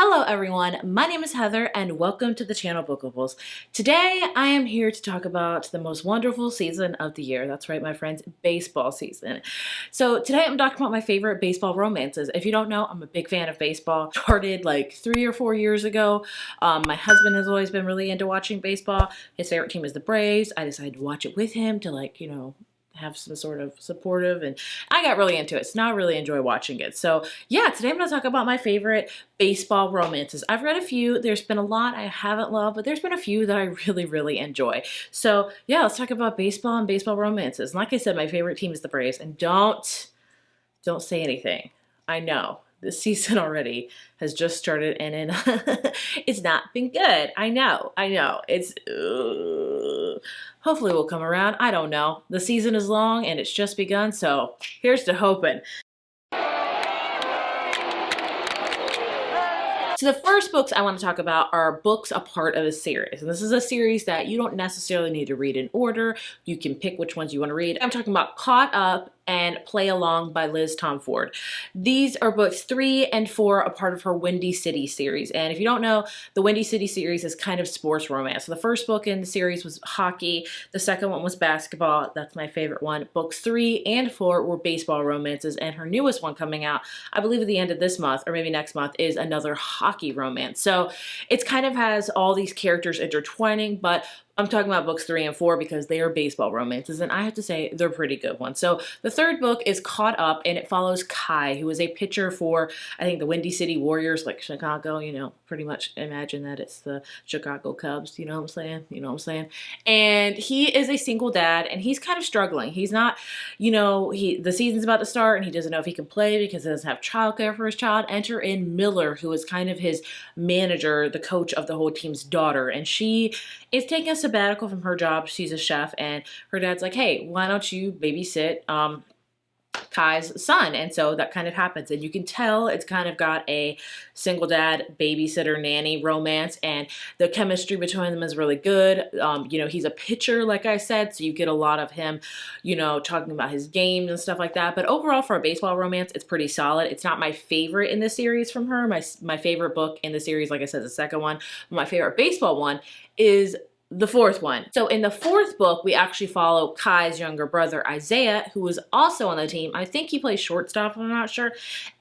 Hello everyone, my name is Heather and welcome to the channel Bookables. Today I am here to talk about the most wonderful season of the year. That's right, my friends, baseball season. So today I'm talking about my favorite baseball romances. If you don't know, I'm a big fan of baseball. Started like 3 or 4 years ago. My husband has always been really into watching baseball. His favorite team is the Braves. I decided to watch it with him to have some sort of supportive, and I got really into it. So now I really enjoy watching it. So yeah, today I'm going to talk about my favorite baseball romances. I've read a few. There's been a lot I haven't loved, but there's been a few that I really enjoy. So yeah, let's talk about baseball and baseball romances. And like I said, my favorite team is the Braves. And don't say anything. I know this season already has just started and it's not been good. I know. It's hopefully we'll come around. I don't know. The season is long and it's just begun, so here's to hoping. So the first books I want to talk about are books a part of a series. And this is a series that you don't necessarily need to read in order. You can pick which ones you want to read. I'm talking about Caught Up and Play Along by Liz Tomford. These are books 3 and 4, a part of her Windy City series. And if you don't know, the Windy City series is kind of sports romance. So the first book in the series was hockey. The second one was basketball. That's my favorite one. Books 3 and 4 were baseball romances. And her newest one coming out, I believe at the end of this month or maybe next month, is another hockey romance. So it's kind of has all these characters intertwining, but I'm talking about books 3 and 4 because they are baseball romances, and I have to say they're pretty good ones. So the third book is Caught Up, and it follows Kai, who is a pitcher for, I think, the Windy City Warriors, like Chicago, pretty much imagine that it's the Chicago Cubs, you know what I'm saying? And he is a single dad, and he's kind of struggling. He's not, the season's about to start, and he doesn't know if he can play because he doesn't have childcare for his child. Enter in Miller, who is kind of his manager, the coach of the whole team's daughter, and she is taking a sabbatical from her job. She's a chef, and her dad's like, hey, why don't you babysit Kai's son? And so that kind of happens, and you can tell it's kind of got a single dad babysitter nanny romance, and the chemistry between them is really good. He's a pitcher, like I said, so you get a lot of him talking about his games and stuff like that. But overall, for a baseball romance, it's pretty solid. It's not my favorite in the series from her. My favorite book in the series, like I said, the second one. My favorite baseball one is the fourth one. So in the fourth book, we actually follow Kai's younger brother, Isaiah, who is also on the team. I think he plays shortstop, I'm not sure.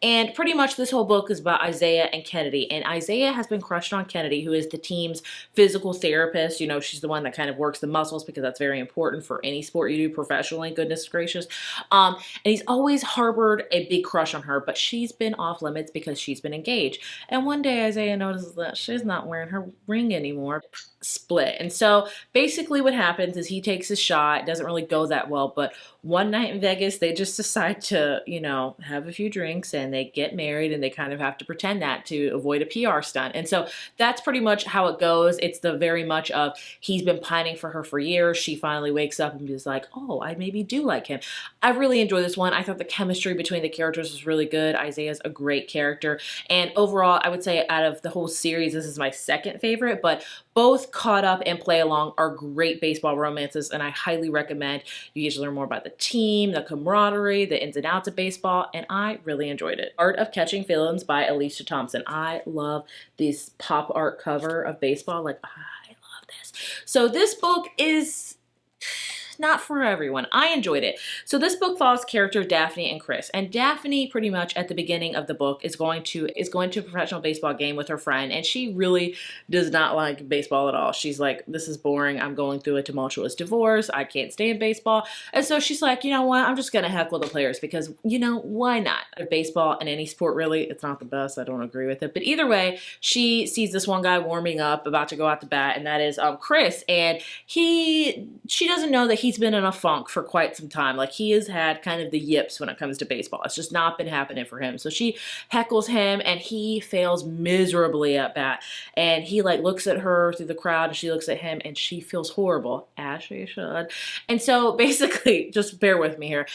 And pretty much this whole book is about Isaiah and Kennedy. And Isaiah has been crushed on Kennedy, who is the team's physical therapist. She's the one that kind of works the muscles because that's very important for any sport you do professionally, goodness gracious. And he's always harbored a big crush on her, but she's been off limits because she's been engaged. And one day Isaiah notices that she's not wearing her ring anymore. Split. And so basically what happens is he takes a shot. It doesn't really go that well, but one night in Vegas, they just decide to, have a few drinks and they get married, and they kind of have to pretend that to avoid a PR stunt. And so that's pretty much how it goes. It's the very much of he's been pining for her for years. She finally wakes up and is like, oh, I maybe do like him. I really enjoyed this one. I thought the chemistry between the characters was really good. Isaiah's a great character. And overall, I would say out of the whole series, this is my second favorite, but both Caught Up and Play Along are great baseball romances, and I highly recommend. You get to learn more about the team, the camaraderie, the ins and outs of baseball, and I really enjoyed it. Art of Catching Feelings by Alicia Thompson. I love this pop art cover of baseball. I love this. So this book is not for everyone. I enjoyed it. So this book follows character Daphne and Chris. And Daphne, pretty much at the beginning of the book, is going to a professional baseball game with her friend, and she really does not like baseball at all. She's like, this is boring. I'm going through a tumultuous divorce. I can't stand baseball. And so she's like, you know what? I'm just gonna heckle the players because, why not? Baseball and any sport, really, it's not the best. I don't agree with it. But either way, she sees this one guy warming up, about to go out to bat, and that is Chris. And she doesn't know that he's been in a funk for quite some time. Like, he has had kind of the yips when it comes to baseball. It's just not been happening for him. So she heckles him, and he fails miserably at bat. And he looks at her through the crowd, and she looks at him, and she feels horrible, as she should. And so basically, just bear with me here.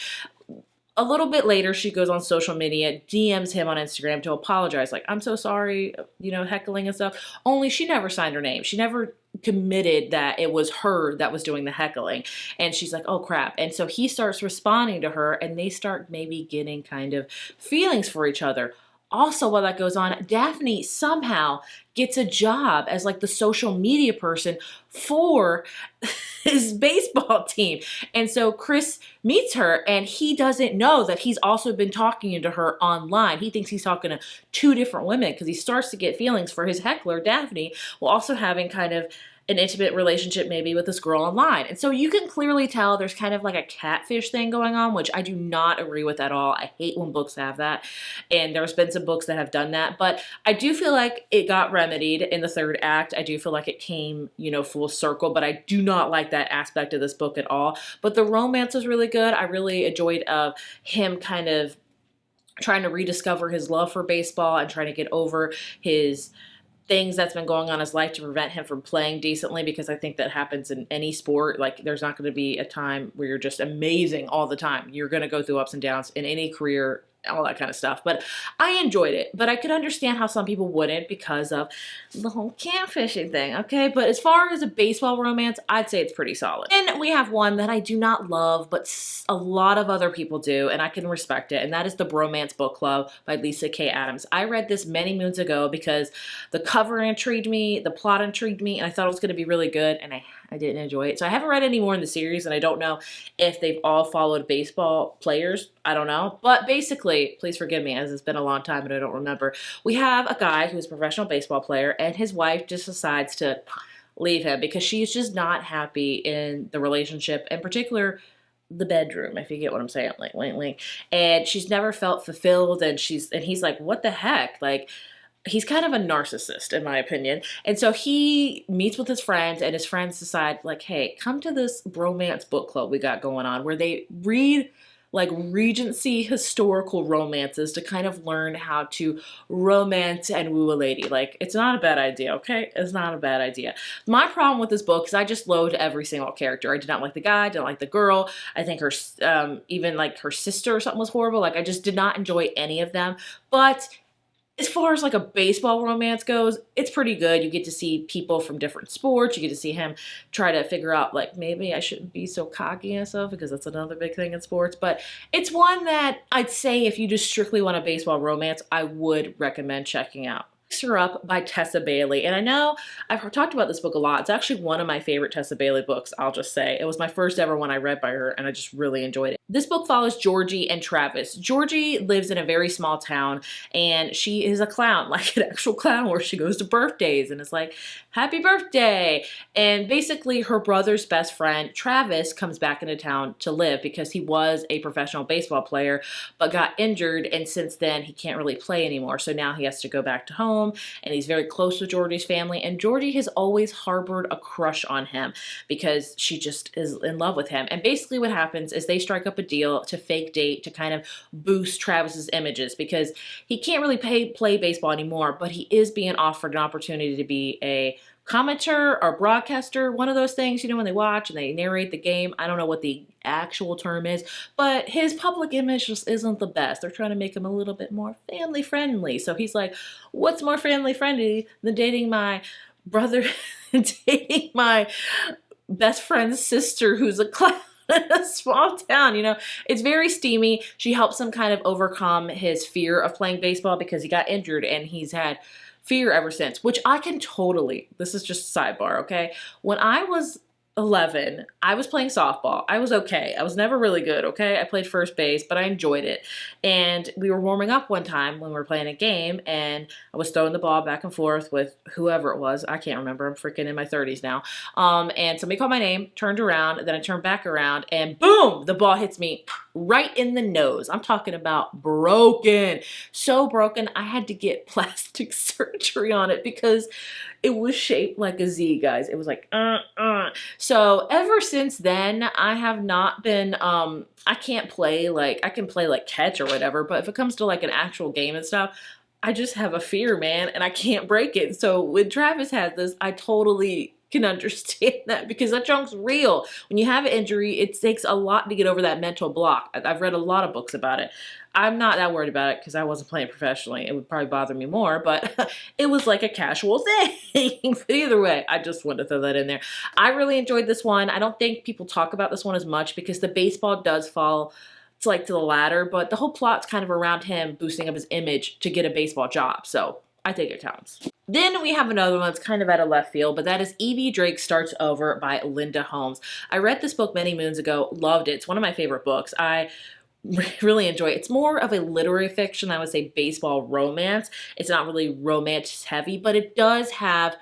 A little bit later, she goes on social media, DMs him on Instagram to apologize. Like, I'm so sorry, heckling and stuff. Only she never signed her name. She never committed that it was her that was doing the heckling. And she's like, oh crap. And so he starts responding to her, and they start maybe getting kind of feelings for each other. also, while that goes on, Daphne somehow gets a job as like the social media person for his baseball team. And so Chris meets her and he doesn't know that he's also been talking to her online. He thinks he's talking to two different women because he starts to get feelings for his heckler, Daphne, while also having kind of an intimate relationship maybe with this girl online. And so you can clearly tell there's kind of like a catfish thing going on, which I do not agree with at all. I hate when books have that. And there's been some books that have done that, but I do feel like it got remedied in the third act. I do feel like it came, you know, full circle, but I do not like that aspect of this book at all. But the romance was really good. I really enjoyed him kind of trying to rediscover his love for baseball and trying to get over his things that's been going on in his life to prevent him from playing decently, because I think that happens in any sport. Like, there's not going to be a time where you're just amazing all the time. You're going to go through ups and downs in any career, all that kind of stuff. But I enjoyed it. But I could understand how some people wouldn't because of the whole catfishing thing, okay? But as far as a baseball romance, I'd say it's pretty solid. And we have one that I do not love, but a lot of other people do, and I can respect it, and that is the Bromance Book Club by Lisa K. Adams. I read this many moons ago because the cover intrigued me, the plot intrigued me, and I thought it was going to be really good, and I didn't enjoy it. So I haven't read any more in the series, and I don't know if they've all followed baseball players. I don't know. But basically, please forgive me as it's been a long time and I don't remember. We have a guy who's a professional baseball player, and his wife just decides to leave him because she's just not happy in the relationship, in particular the bedroom, if you get what I'm saying. Like. And she's never felt fulfilled, and he's like, what the heck? Like, he's kind of a narcissist, in my opinion. And so he meets with his friends, and his friends decide, like, hey, come to this Bromance book club we got going on where they read like Regency historical romances to kind of learn how to romance and woo a lady. Like, it's not a bad idea, okay? It's not a bad idea. My problem with this book is I just loathed every single character. I did not like the guy, didn't like the girl. I think her, even like her sister or something was horrible. Like, I just did not enjoy any of them. But as far as like a baseball romance goes, it's pretty good. You get to see people from different sports. You get to see him try to figure out, like, maybe I shouldn't be so cocky and stuff, because that's another big thing in sports. But it's one that I'd say if you just strictly want a baseball romance, I would recommend checking out. Her Up by Tessa Bailey. And I know I've talked about this book a lot. It's actually one of my favorite Tessa Bailey books, I'll just say. It was my first ever one I read by her, and I just really enjoyed it. This book follows Georgie and Travis. Georgie lives in a very small town, and she is a clown, like an actual clown, where she goes to birthdays and it's like, happy birthday. And basically her brother's best friend, Travis, comes back into town to live because he was a professional baseball player, but got injured, and since then he can't really play anymore. So now he has to go back to home, and he's very close with Georgie's family, and Georgie has always harbored a crush on him because she just is in love with him. And basically what happens is they strike up a deal to fake date to kind of boost Travis's images, because he can't really play baseball anymore, but he is being offered an opportunity to be a commentator or broadcaster, one of those things, you know, when they watch and they narrate the game. I don't know what the actual term is, but his public image just isn't the best. They're trying to make him a little bit more family friendly. So he's like, what's more family friendly than dating my brother, dating my best friend's sister who's a clown in a small town, you know? It's very steamy. She helps him kind of overcome his fear of playing baseball because he got injured and he's had fear ever since, which I can totally, this is just a sidebar, okay? When I was 11, I was playing softball. I was okay. I was never really good, okay? I played first base, but I enjoyed it. And we were warming up one time when we were playing a game, and I was throwing the ball back and forth with whoever it was. I can't remember. I'm freaking in my 30s now. And somebody called my name, turned around, then I turned back around, and boom, the ball hits me right in the nose. I'm talking about broken. So broken, I had to get plastic surgery on it because it was shaped like a Z, guys. It was like, So ever since then, I have not been, I can't play, like, I can play like catch or whatever, but if it comes to like an actual game and stuff, I just have a fear, man, and I can't break it. So when Travis had this, I totally can understand that, because that junk's real. When you have an injury, it takes a lot to get over that mental block. I've read a lot of books about it. I'm not that worried about it because I wasn't playing professionally. It would probably bother me more, but it was like a casual thing. But either way, I just wanted to throw that in there. I really enjoyed this one. I don't think people talk about this one as much because the baseball does fall like to the latter, but the whole plot's kind of around him boosting up his image to get a baseball job, so I think it counts. Then we have another one that's kind of out of left field, but that is Evie Drake Starts Over by Linda Holmes. I read this book many moons ago, loved it. It's one of my favorite books. I really enjoy it. It's more of a literary fiction, I would say baseball romance. It's not really romance heavy, but it does have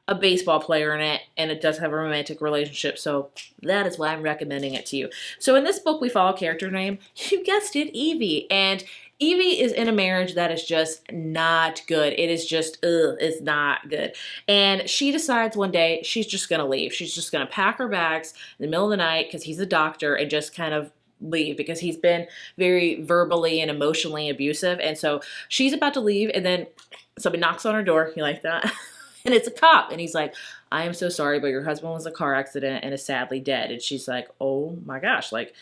a baseball player in it, and it does have a romantic relationship, so that is why I'm recommending it to you. So in this book, we follow a character named, you guessed it, Evie, and Evie is in a marriage that is just not good. It is just, it's not good. And she decides one day she's just gonna leave. She's just gonna pack her bags in the middle of the night, because he's a doctor, and just kind of leave, because he's been very verbally and emotionally abusive. And so she's about to leave, and then somebody knocks on her door. You like that? And it's a cop, and he's like, I am so sorry, but your husband was in a car accident and is sadly dead. And she's like, oh my gosh, like,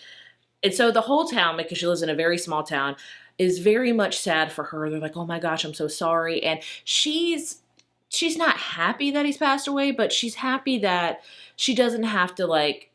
and so the whole town, because she lives in a very small town, is very much sad for her. They're like, oh my gosh, I'm so sorry. And she's not happy that he's passed away, but she's happy that she doesn't have to like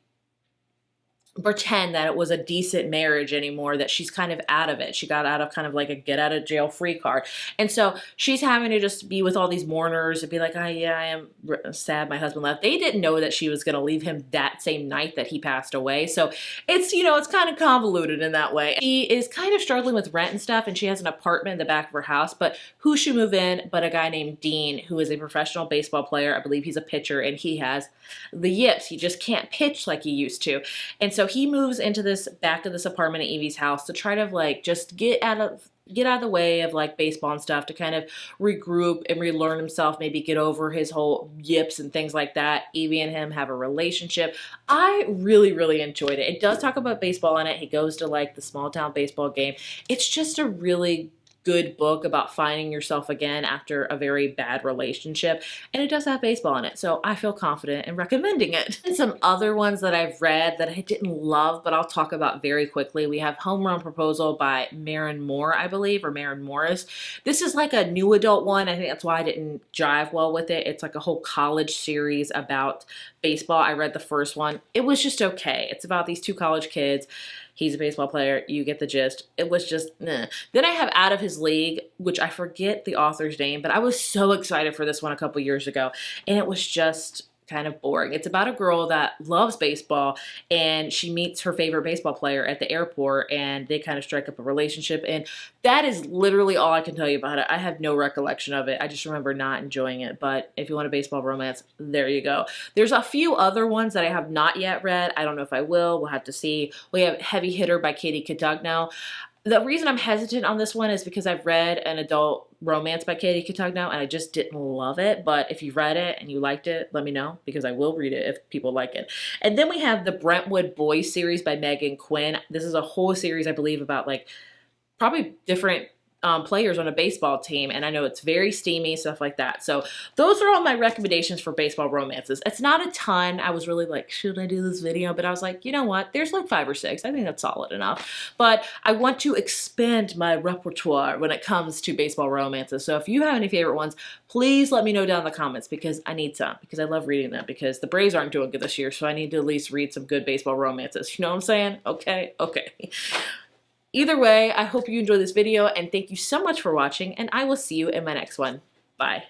pretend that it was a decent marriage anymore, that she's kind of out of it. She got out of kind of like a get out of jail free card. And so she's having to just be with all these mourners and be like, oh yeah, I am sad my husband left. They didn't know that she was going to leave him that same night that he passed away. So it's, you know, it's kind of convoluted in that way. She is kind of struggling with rent and stuff, and she has an apartment in the back of her house, but who should move in but a guy named Dean, who is a professional baseball player. I believe he's a pitcher, and he has the yips. He just can't pitch like he used to. And so he moves into this back of this apartment at Evie's house to try to like just get out of the way of like baseball and stuff, to kind of regroup and relearn himself, maybe get over his whole yips and things like that. Evie and him have a relationship. I really, really enjoyed it. It does talk about baseball in it. He goes to like the small town baseball game. It's just a really good book about finding yourself again after a very bad relationship, and it does have baseball in it, so I feel confident in recommending it. And some other ones that I've read that I didn't love, but I'll talk about very quickly. We have Home Run Proposal by Maren Moore, I believe, or Maren Morris. This is like a new adult one. I think that's why I didn't jive well with it. It's like a whole college series about baseball. I read the first one. It was just okay. It's about these two college kids. He's a baseball player. You get the gist. It was just, nah. Then I have Out of His League, which I forget the author's name, but I was so excited for this one a couple years ago, and it was just kind of boring. It's about a girl that loves baseball, and she meets her favorite baseball player at the airport, and they kind of strike up a relationship, and that is literally all I can tell you about it. I have no recollection of it. I just remember not enjoying it, but if you want a baseball romance, there you go. There's a few other ones that I have not yet read. I don't know if I will. We'll have to see. We have Heavy Hitter by Katie Cotugno. The reason I'm hesitant on this one is because I've read an adult romance by Katie Cotugno, and I just didn't love it. But if you read it and you liked it, let me know, because I will read it if people like it. And then we have the Brentwood Boys series by Megan Quinn. This is a whole series, I believe, about like probably different players on a baseball team, and I know it's very steamy, stuff like that. So those are all my recommendations for baseball romances. It's not a ton. I was really like, should I do this video? But I was like, you know what? There's like 5 or 6. I think that's solid enough. But I want to expand my repertoire when it comes to baseball romances. So if you have any favorite ones, please let me know down in the comments, because I need some, because I love reading them, because the Braves aren't doing good this year, so I need to at least read some good baseball romances. You know what I'm saying? Okay, okay. Either way, I hope you enjoyed this video, and thank you so much for watching, and I will see you in my next one. Bye.